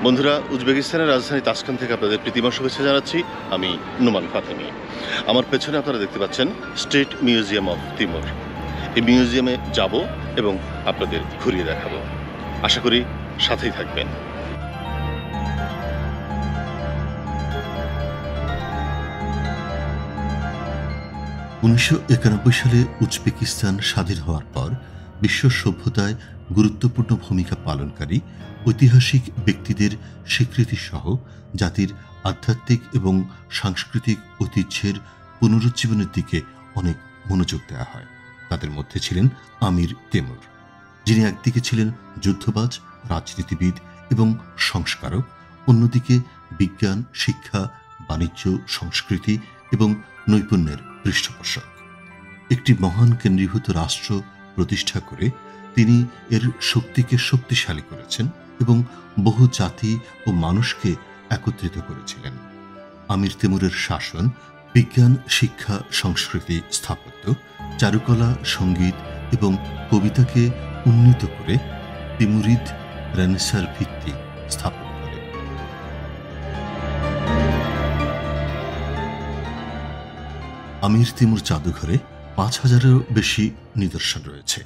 বন্ধুরা, উজবেকিস্তানের রাজধানী তাশকেন্ট থেকে আপনাদের প্রীতিমা শুভেচ্ছা জানাচ্ছি। আমি নোমান ফাতেমি। আমার পেছনে আপনারা দেখতে পাচ্ছেন স্টেট মিউজিয়াম অফ তিমুর। এই মিউজিয়ামে যাব এবং আপনাদের ঘুরিয়ে দেখাবো। আশা করি সাথেই থাকবেন। 1991 সালে উজবেকিস্তান স্বাধীন হওয়ার পর বিশ্ব সভ্যতায় গুরুত্বপূর্ণ ভূমিকা পালনকারী ঐতিহাসিক ব্যক্তিদের স্বীকৃতি সহ জাতির আধ্যাত্মিক এবং সাংস্কৃতিক ঐতিহ্যের পুনরুজ্জীবনের দিকে অনেক মনোযোগ দেওয়া হয়। তাদের মধ্যে ছিলেন আমির তিমুর, যিনি একদিকে ছিলেন যুদ্ধবাজ, রাজনীতিবিদ এবং সংস্কারক, অন্যদিকে বিজ্ঞান, শিক্ষা, বাণিজ্য, সংস্কৃতি এবং নৈপুণ্যের পৃষ্ঠপোষক। একটি মহান কেন্দ্রীভূত রাষ্ট্র প্রতিষ্ঠা করে তিনি এর শক্তিকে শক্তিশালী করেছেন এবং বহু জাতি ও মানুষকে একত্রিত করেছিলেন। আমির তিমুরের শাসন বিজ্ঞান, শিক্ষা, সংস্কৃতি, স্থাপত্য, চারুকলা, সঙ্গীত এবং কবিতাকে উন্নীত করে তিমুরিদ রেনেসাঁর ভিত্তি স্থাপন করে। আমির তিমুর জাদুঘরে 5000-এরও বেশি নিদর্শন রয়েছে,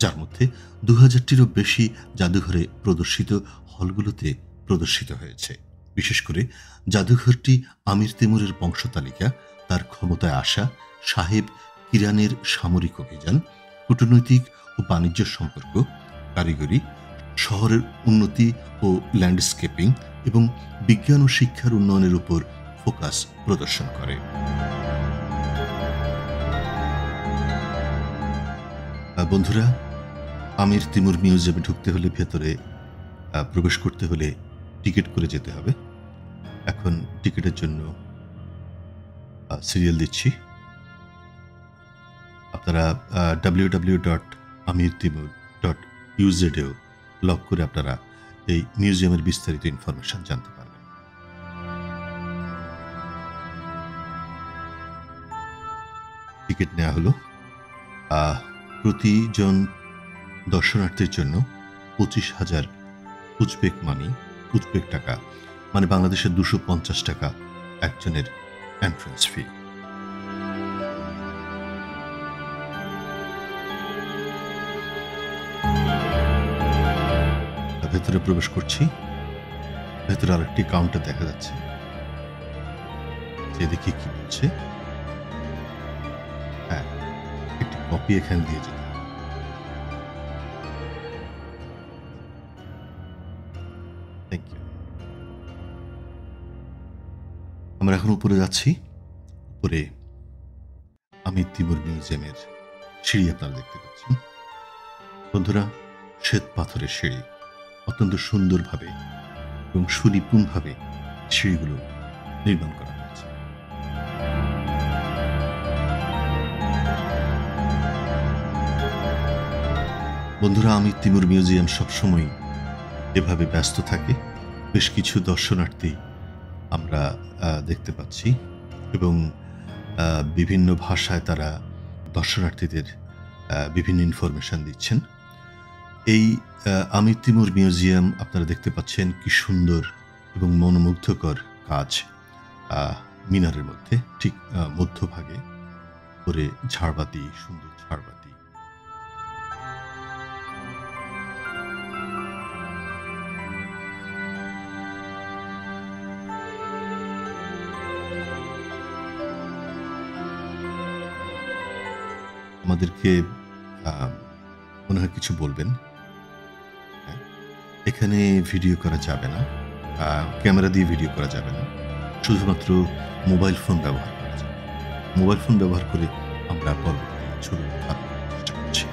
যার মধ্যে 2000-টিরও বেশি জাদুঘরে প্রদর্শিত হলগুলোতে প্রদর্শিত হয়েছে। বিশেষ করে জাদুঘরটি আমির তিমুরের বংশতালিকা, তার ক্ষমতায় আসা, সাহেব কিরানের সামরিক অভিযান, কূটনৈতিক ও বাণিজ্য সম্পর্ক, কারিগরি, শহরের উন্নতি ও ল্যান্ডস্কেপিং এবং বিজ্ঞান ও শিক্ষার উন্নয়নের উপর ফোকাস প্রদর্শন করে। বন্ধুরা, আমির তিমুর মিউজিয়ামে ঢুকতে হলে, ভেতরে প্রবেশ করতে হলে টিকিট করে যেতে হবে। এখন টিকিটের জন্য সিরিয়াল দিচ্ছি। আপনারা www.amirtimur.uz লগ করে আপনারা এই মিউজিয়ামের বিস্তারিত ইনফরমেশন জানতে পারবেন। টিকিট নেওয়া হলো। প্রতিজন দর্শনার্থীর জন্য 25,000 উজবেক টাকা, মানে বাংলাদেশের 250 টাকা একজনের এন্ট্রান্স ফি। ভেতরে প্রবেশ করছি। ভেতরে আরেকটি কাউন্টার দেখা যাচ্ছে, যে দেখি কি বলছে। হ্যাঁ, একটি কপি এখানে দিয়ে যেতে। Thank you. আমরা এখন উপরে যাচ্ছি। উপরে আমির তিমুর মিউজিয়ামের সিঁড়ি আপনারা দেখতে পাচ্ছেন। বন্ধুরা, শ্বেত পাথরের সিঁড়ি, অত্যন্ত সুন্দরভাবে এবং সুনিপুণভাবে সিঁড়িগুলো নির্মাণ করা হয়েছে। বন্ধুরা, আমির তিমুর মিউজিয়াম সবসময় এভাবে ব্যস্ত থাকে। বেশ কিছু দর্শনার্থী আমরা দেখতে পাচ্ছি এবং বিভিন্ন ভাষায় তারা দর্শনার্থীদের বিভিন্ন ইনফরমেশন দিচ্ছেন। এই আমির তিমুর মিউজিয়াম আপনারা দেখতে পাচ্ছেন কি সুন্দর এবং মনোমুগ্ধকর কাজ। মিনারের মধ্যে ঠিক মধ্যভাগে করে ঝাড়বাতি, সুন্দর ঝাড়বাতি। আমাদেরকে মনে হয় কিছু বলবেন। এখানে ভিডিও করা যাবে না, ক্যামেরা দিয়ে ভিডিও করা যাবে না, শুধুমাত্র মোবাইল ফোন ব্যবহার করা যাবে। মোবাইল ফোন ব্যবহার করে আমরা পরবর্তী ছবি ধারণ করার চেষ্টা করছি।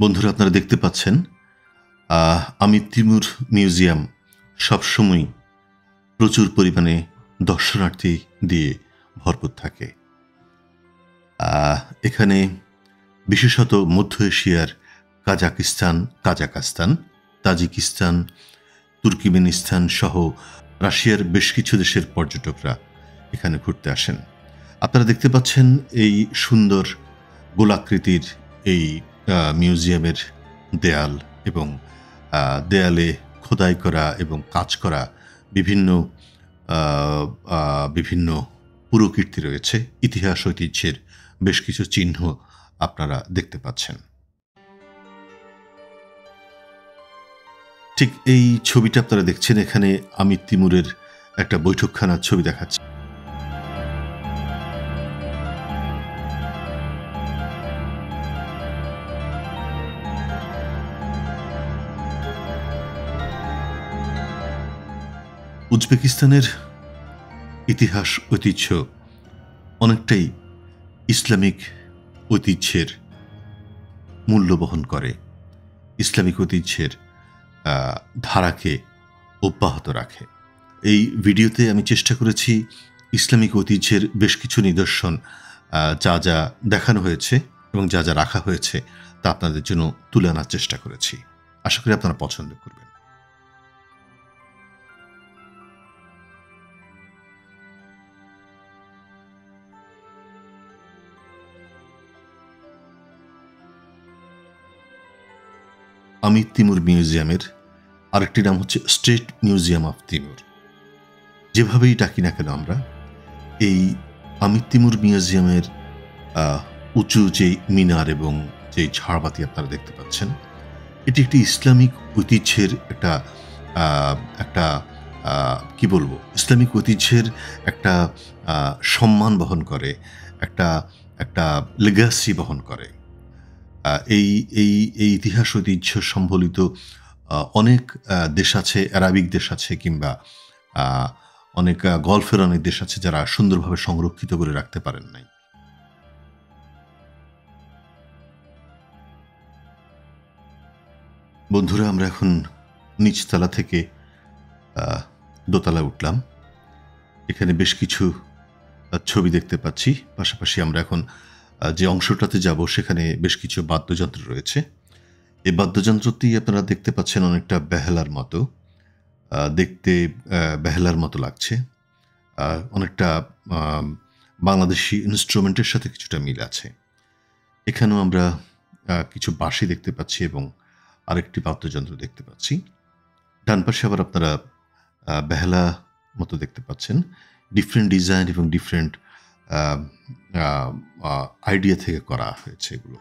বন্ধুরা, আপনারা দেখতে পাচ্ছেন আমির তিমুর মিউজিয়াম সবসময় প্রচুর পরিমাণে দর্শনার্থী দিয়ে ভরপুর থাকে। এখানে বিশেষত মধ্য এশিয়ার কাজাকিস্তান, তাজিকিস্তান, তুর্কিমেনিস্তান সহ রাশিয়ার বেশ কিছু দেশের পর্যটকরা এখানে ঘুরতে আসেন। আপনারা দেখতে পাচ্ছেন এই সুন্দর গোলাকৃতির এই মিউজিয়ামের দেয়াল এবং দেয়ালে খোদাই করা এবং কাজ করা বিভিন্ন পুরকীর্তি রয়েছে। ইতিহাস ঐতিহ্যের বেশ কিছু চিহ্ন আপনারা দেখতে পাচ্ছেন। ঠিক এই ছবিটা আপনারা দেখছেন, এখানে আমির তিমুরের একটা বৈঠকখানার ছবি দেখাচ্ছে। উজবেকিস্তানের ইতিহাস ঐতিহ্য অনেকটাই ইসলামিক ঐতিহ্যের মূল্য বহন করে, ইসলামিক ঐতিহ্যের ধারাকে অব্যাহত রাখে। এই ভিডিওতে আমি চেষ্টা করেছি ইসলামিক ঐতিহ্যের বেশ কিছু নিদর্শন যা যা দেখানো হয়েছে এবং যা যা রাখা হয়েছে তা আপনাদের জন্য তুলে আনার চেষ্টা করেছি। আশা করি আপনারা পছন্দ করবেন। আমির তিমুর মিউজিয়ামের আরেকটি নাম হচ্ছে স্টেট মিউজিয়াম অফ তিমুর। যেভাবেই ডাকি না কেন আমরা, এই আমির তিমুর মিউজিয়ামের উঁচু যে মিনার এবং যে ঝাড়বাতি আপনারা দেখতে পাচ্ছেন, এটি একটি ইসলামিক ঐতিহ্যের একটা কি বলবো, ইসলামিক ঐতিহ্যের একটা সম্মান বহন করে, একটা লেগাসি বহন করে। এই এই এই ইতিহাস ঐতিহ্য সম্বলিত অনেক দেশ আছে, আরবিক দেশ আছে, কিংবা অনেক গলফের অনেক দেশ আছে যারা সুন্দরভাবে সংরক্ষিত করে রাখতে পারেন নাই। বন্ধুরা, আমরা এখন নিচতলা থেকে দোতলা উঠলাম। এখানে বেশ কিছু ছবি দেখতে পাচ্ছি। পাশাপাশি আমরা এখন যে অংশটাতে যাব সেখানে বেশ কিছু বাদ্যযন্ত্র রয়েছে। এই বাদ্যযন্ত্রটি আপনারা দেখতে পাচ্ছেন অনেকটা বেহালার মতো দেখতে, বেহালার মতো লাগছে। অনেকটা বাংলাদেশি ইনস্ট্রুমেন্টের সাথে কিছুটা মিল আছে। এখানেও আমরা কিছু বাঁশি দেখতে পাচ্ছি এবং আরেকটি বাদ্যযন্ত্র দেখতে পাচ্ছি। ডান পাশে আবার আপনারা বেহালা মতো দেখতে পাচ্ছেন। ডিফারেন্ট ডিজাইন এবং ডিফারেন্ট আইডিয়া থেকে করা হয়েছে এগুলো।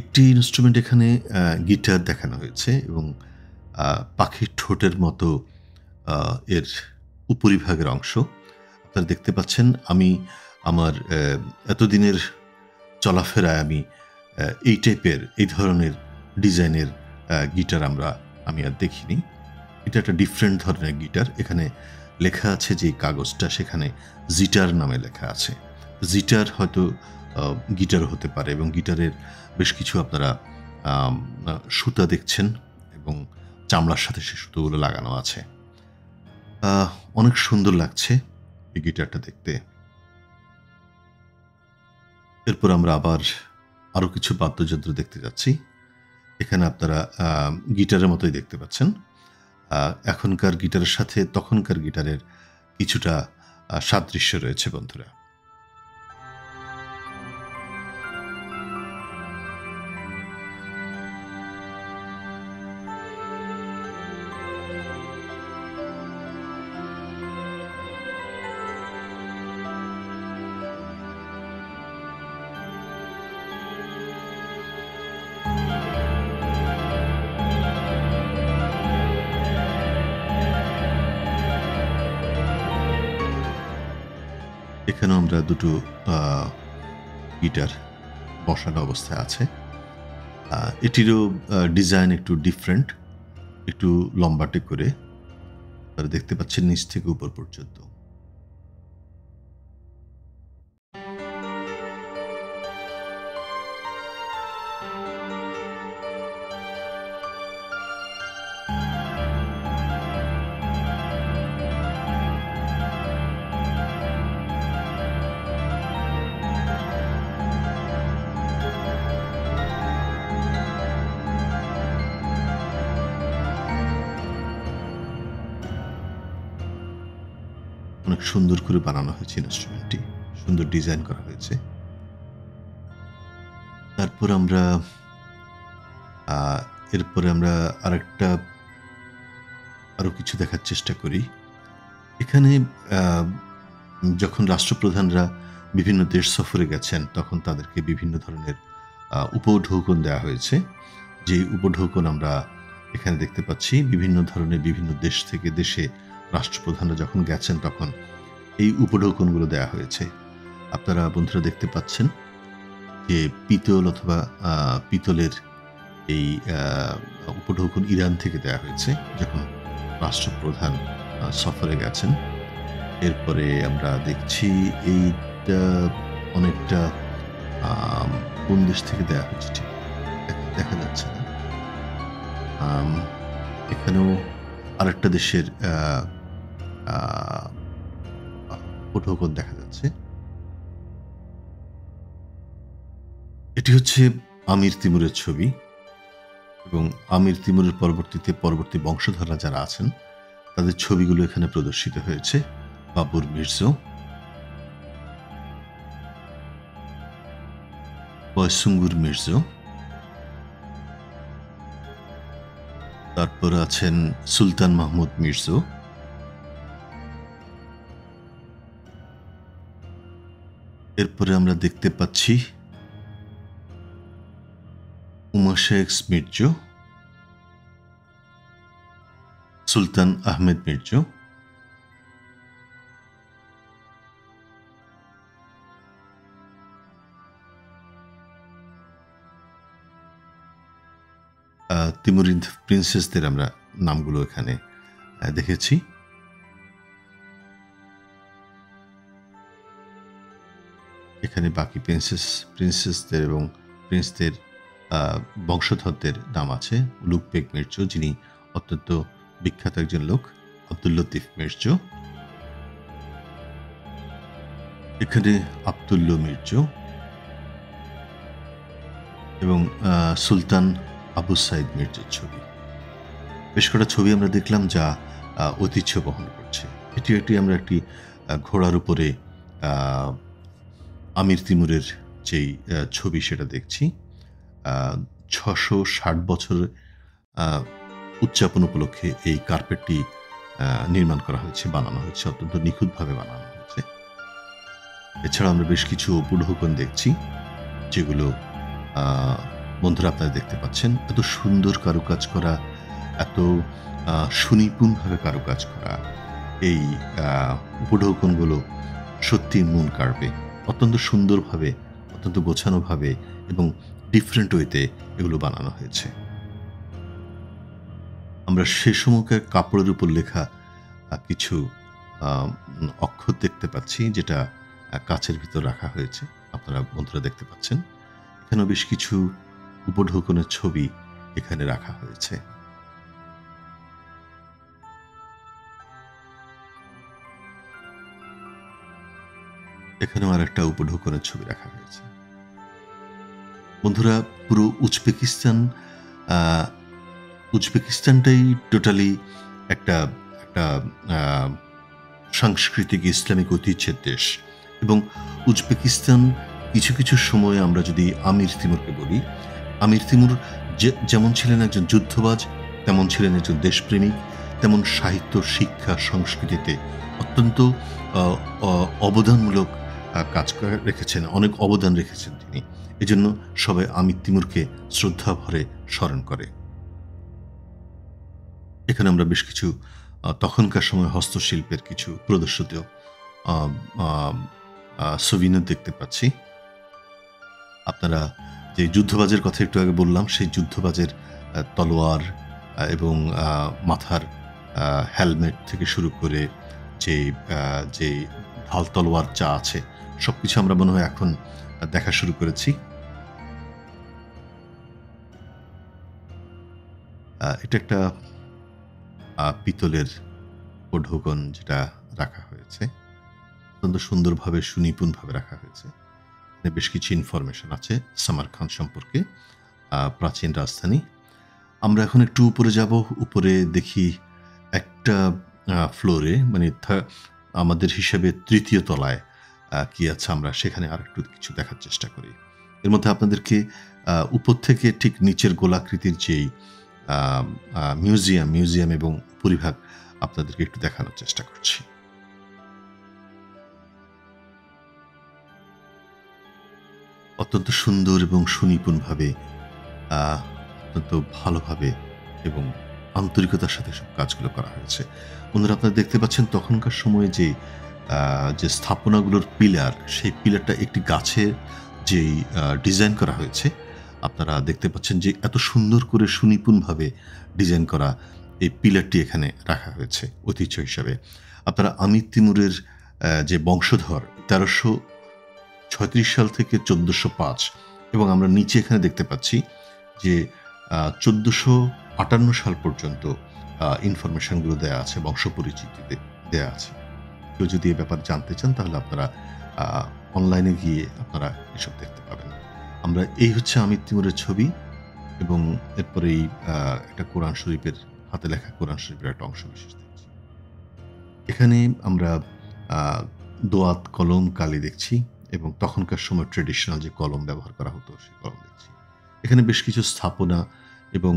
একটি ইনস্ট্রুমেন্ট এখানে গিটার দেখানো হয়েছে এবং পাখির ঠোঁটের মতো এর উপরিভাগের অংশ আপনারা দেখতে পাচ্ছেন। আমি আমার এতদিনের চলাফেরায় আমি এই ধরনের ডিজাইনের গিটার আমি আর দেখিনি। এটা একটা ডিফারেন্ট ধরনের গিটার। এখানে লেখা আছে যে কাগজটা, সেখানে জিটার নামে লেখা আছে। জিটার হয়তো গিটার হতে পারে এবং গিটারের বেশ কিছু আপনারা সুতা দেখছেন এবং চামড়ার সাথে সে সুতোগুলো লাগানো আছে। অনেক সুন্দর লাগছে এই গিটারটা দেখতে। এরপর আমরা আবার আরও কিছু বাদ্যযন্ত্র দেখতে যাচ্ছি। এখানে আপনারা গিটারের মতোই দেখতে পাচ্ছেন। এখনকার গিটারের সাথে তখনকার গিটারের কিছুটা সাদৃশ্য রয়েছে বন্ধুরা। এখানেও আমরা দুটো গিটার বসানো অবস্থায় আছে। এটিরও ডিজাইন একটু ডিফারেন্ট, একটু লম্বাটে করে আপনারা দেখতে পাচ্ছেন নিচ থেকে উপর পর্যন্ত। অনেক সুন্দর করে বানানো হয়েছে ইনস্ট্রুমেন্টটি, সুন্দর ডিজাইন করা হয়েছে। তারপর আমরা এরপরে আমরা আরো কিছু দেখার চেষ্টা করি। এখানে যখন রাষ্ট্রপ্রধানরা বিভিন্ন দেশ সফরে গেছেন তখন তাদেরকে বিভিন্ন ধরনের উপঢৌকন দেওয়া হয়েছে। যে উপঢৌকন আমরা এখানে দেখতে পাচ্ছি, বিভিন্ন ধরনের বিভিন্ন দেশ থেকে দেশে রাষ্ট্রপ্রধানরা যখন গেছেন তখন এই উপঢৌকনগুলো দেওয়া হয়েছে। আপনারা বন্ধুরা দেখতে পাচ্ছেন যে পিতল অথবা পিতলের এই উপঢৌকন ইরান থেকে দেওয়া হয়েছে যখন রাষ্ট্রপ্রধান সফরে গেছেন। এরপরে আমরা দেখছি এইটা অনেকটা কোন দেশ থেকে দেওয়া হয়েছে ঠিক দেখা যাচ্ছে না। এখানেও আরেকটা দেশের উপঢৌকন দেখা যাচ্ছে। এটি হচ্ছে আমির তিমুরের ছবি এবং আমির তিমুরের পরবর্তী বংশধররা যারা আছেন তাদের ছবিগুলো এখানে প্রদর্শিত হয়েছে। বাবুর মির্জা, বয়সুঙ্গুর মির্জা, তারপর আছেন সুলতান মাহমুদ মির্জা, এরপরে আমরা দেখতে পাচ্ছি উমাশেখ মির্জা, সুলতান আহমেদ মির্জা, তিমুরিন প্রিন্সেসদের আমরা নামগুলো এখানে দেখেছি। এখানে বাকি প্রিন্সেসদের এবং প্রিন্সদের বংশধরদের নাম আছে। লুকবেক মির্জা, যিনি অত্যন্ত বিখ্যাত একজন লোক, আব্দুল লতিফ মির্জা, এখানে আব্দুল্লাহ মির্জা এবং সুলতান আবু সাইদ মির্জার ছবি। বেশ কটা ছবি আমরা দেখলাম যা ঐতিহ্য বহন করছে। এটি আমরা একটি ঘোড়ার উপরে আমির তিমুরের যেই ছবি সেটা দেখছি। 660 বছর উদযাপন উপলক্ষে এই কার্পেটটি নির্মাণ করা হয়েছে, বানানো হয়েছে, অত্যন্ত নিখুঁতভাবে বানানো হয়েছে। এছাড়া আমরা বেশ কিছু উপঢৌকন দেখছি যেগুলো বন্ধুরা আপনারা দেখতে পাচ্ছেন। এত সুন্দর কারুকাজ করা, এত সুনিপুণভাবে কারুকাজ করা এই উপঢৌকনগুলো সত্যি মন কাড়বে। অত্যন্ত সুন্দরভাবে, অত্যন্ত গোছানোভাবে এবং ডিফারেন্ট ওয়েতে এগুলো বানানো হয়েছে। আমরা সে সময়কার কাপড়ের উপর লেখা কিছু অক্ষর দেখতে পাচ্ছি যেটা কাচের ভিতর রাখা হয়েছে, আপনারা বন্ধুরা দেখতে পাচ্ছেন। এখানেও বেশ কিছু উপঢৌকনের ছবি এখানে রাখা হয়েছে। এখানেও আর একটা উপঢৌকনের ছবি রাখা হয়েছে। বন্ধুরা, পুরো উজবেকিস্তানটাই টোটালি একটা সাংস্কৃতিক ইসলামিক ঐতিহ্যের দেশ এবং উজবেকিস্তান কিছু সময় আমরা যদি আমির তিমুরকে বলি, আমির তিমুর যেমন ছিলেন একজন যুদ্ধবাজ, তেমন ছিলেন একজন দেশপ্রেমিক, তেমন সাহিত্য, শিক্ষা, সংস্কৃতিতে অত্যন্ত অবদানমূলক কাজ রেখেছেন, অনেক অবদান রেখেছেন তিনি। এজন্য সবাই আমির তিমুরকে শ্রদ্ধা ভরে স্মরণ করে। এখানে আমরা বেশ কিছু তখনকার সময় হস্তশিল্পের কিছু প্রদর্শিত সুভিনার দেখতে পাচ্ছি। আপনারা যে যুদ্ধবাজের কথা একটু আগে বললাম, সেই যুদ্ধবাজের তলোয়ার এবং মাথার হেলমেট থেকে শুরু করে যে ঢাল তলোয়ার যা আছে সব কিছু আমরা মনে হয় এখন দেখা শুরু করেছি। এটা একটা পিতলের পঢৌকন যেটা রাখা হয়েছে, অত্যন্ত সুন্দরভাবে সুনিপুণভাবে রাখা হয়েছে। বেশ কিছু ইনফরমেশন আছে সামারখান সম্পর্কে, প্রাচীন রাজধানী। আমরা এখন একটু উপরে যাব। উপরে দেখি একটা ফ্লোরে, মানে আমাদের হিসাবে তৃতীয় তলায় কি আছে, আমরা সেখানে আর একটু কিছু দেখার চেষ্টা করি। এর মধ্যে আপনাদেরকে উপর থেকে ঠিক নিচের গোলাকৃতির যেই মিউজিয়াম এবং পরিভাগ আপনাদেরকে একটু দেখানোর চেষ্টা করছি। অত্যন্ত সুন্দর এবং সুনিপুণভাবে, অত্যন্ত ভালোভাবে এবং আন্তরিকতার সাথে সব কাজগুলো করা হয়েছে। বন্ধুরা, আপনারা দেখতে পাচ্ছেন তখনকার সময়ে যে স্থাপনাগুলোর পিলার, সেই পিলারটা একটি গাছের যেই ডিজাইন করা হয়েছে, আপনারা দেখতে পাচ্ছেন যে এত সুন্দর করে সুনিপুণভাবে ডিজাইন করা এই পিলারটি এখানে রাখা হয়েছে ঐতিহ্য হিসাবে। আপনারা আমির তিমুরের যে বংশধর 1336 সাল থেকে 1405, এবং আমরা নিচে এখানে দেখতে পাচ্ছি যে 1458 সাল পর্যন্ত ইনফরমেশনগুলো দেয়া আছে, বংশ পরিচিতিতে দেয়া আছে। কেউ যদি এ ব্যাপারে জানতে চান তাহলে আপনারা অনলাইনে গিয়ে আপনারা এসব দেখতে পাবেন। আমরা এই হচ্ছে আমির তিমুরের ছবি, এবং এরপরেই একটা কোরআন শরীফের, হাতে লেখা কোরআন শরীফের একটা অংশ বিশেষ দেখছি। এখানে আমরা দোয়াত কলম কালি দেখছি, এবং তখনকার সময় ট্রেডিশনাল যে কলম ব্যবহার করা হতো সেই কলম দেখছি। এখানে বেশ কিছু স্থাপনা এবং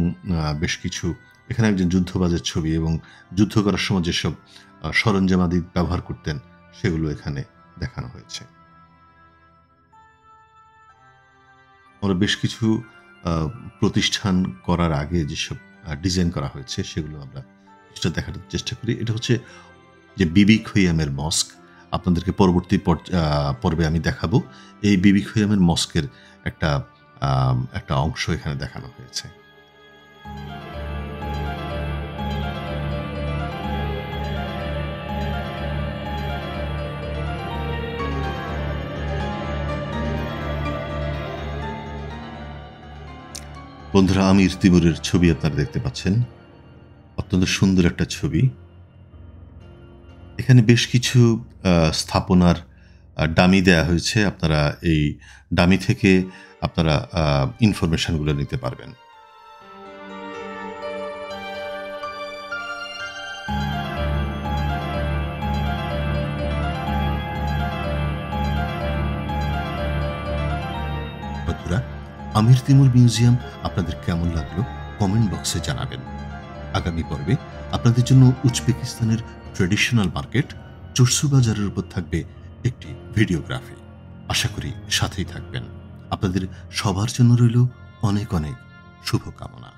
বেশ কিছু, এখানে একজন যুদ্ধবাজের ছবি এবং যুদ্ধ করার সময় যেসব সরঞ্জামাদি ব্যবহার করতেন সেগুলো এখানে দেখানো হয়েছে। আমরা বেশ কিছু প্রতিষ্ঠান করার আগে যেসব ডিজাইন করা হয়েছে সেগুলো আমরা কিছুটা দেখার চেষ্টা করি। এটা হচ্ছে যে বিবি খৈয়ামের মস্ক। আপনাদেরকে পরবর্তী পর্বে আমি দেখাবো এই বিবি খৈয়ামের মস্কের একটা অংশ এখানে দেখানো হয়েছে। বন্ধুরা, আমির তিমুরের ছবি আপনারা দেখতে পাচ্ছেন, অত্যন্ত সুন্দর একটা ছবি। এখানে বেশ কিছু স্থাপনার ডামি দেয়া হয়েছে। আপনারা এই ডামি থেকে আপনারা ইনফরমেশনগুলো নিতে পারবেন। বন্ধুরা, আমির তিমুর মিউজিয়াম আপনাদের কেমন লাগলো কমেন্ট বক্সে জানাবেন। আগামী পর্বে আপনাদের জন্য উজবেকিস্তানের ট্রেডিশনাল মার্কেট চরসু বাজারের উপর থাকবে একটি ভিডিওগ্রাফি। আশা করি সাথেই থাকবেন। আপনাদের সবার জন্য রইল অনেক অনেক শুভকামনা।